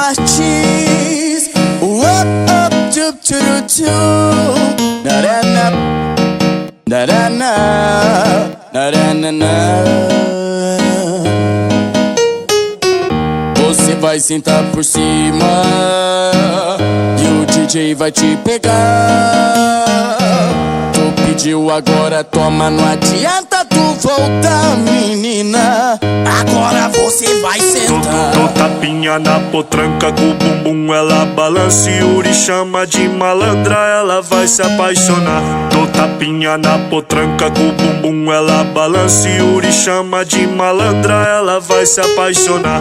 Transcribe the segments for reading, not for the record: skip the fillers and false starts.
Martins. Up, tup, tup, tup. Na-na-na, na-na-na, na-na-na. Você vai sentar por cima e o DJ vai te pegar. Tu pediu, agora toma, não adianta tu voltar, menina. Agora você vai sentar. Dou tapinha na potranca com o bumbum, ela balança e Yuri chama de malandra, ela vai se apaixonar. Dou tapinha na potranca com o bumbum, ela balança e Yuri chama de malandra, ela vai se apaixonar.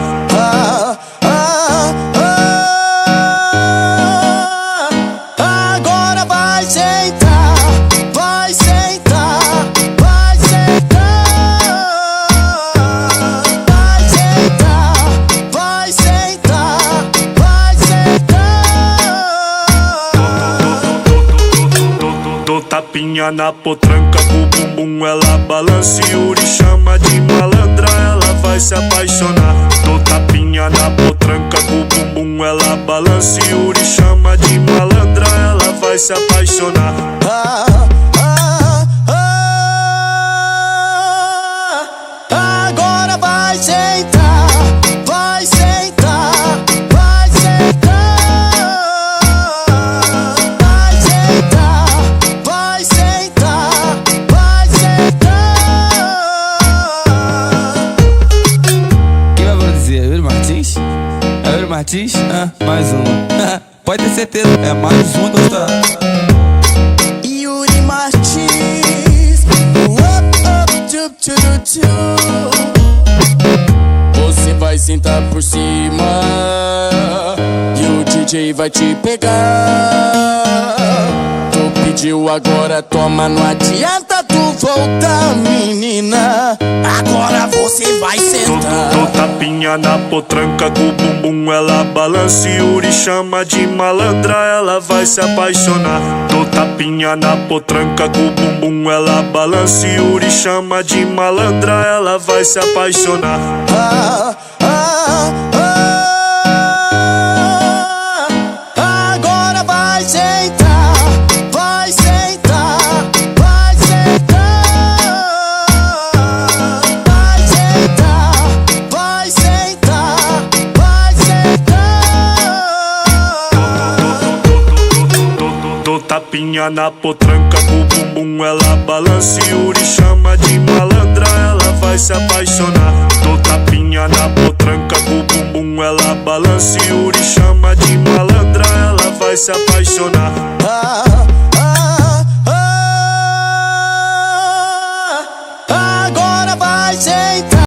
Agora vai sentar, vai sentar, vai sentar, vai sentar, vai sentar, vai sentar. Dou tapinha na potranca com o bumbum, ela balança e Yuri chama de malandra, ela vai se apaixonar. Dou tapinha na potranca com o bumbum, ela balança e Yuri chama de malandra, ela vai se apaixonar. Agora vai sentar, vai sentar, vai sentar, vai sentar, vai sentar, vai sentar. Quem vai produzir? Yuri Martins? É Yuri Martins? Mais uma. Pode ter certeza, é mais uma gostar. Yuri Martins. Up, tup, tup, tup. Você vai sentar por cima e o DJ vai te pegar. Tu pediu, agora toma, não adianta tu voltar, menina. Agora você vai sentar. Dou tapinha na potranca com o bumbum, ela balança e Yuri chama de malandra, ela vai se apaixonar. Dou tapinha na potranca com o bumbum, ela balança e Yuri chama de malandra, ela vai se apaixonar. Agora vai sentar, vai sentar, vai sentar, vai sentar, vai sentar, vai sentar. Dou tapinha na potranca com o bumbum, ela balança e Yuri chama de malandra, ela vai se apaixonar. Dou tapinha na potranca com o bumbum, ela balança e Yuri chama de malandra, ela vai se apaixonar.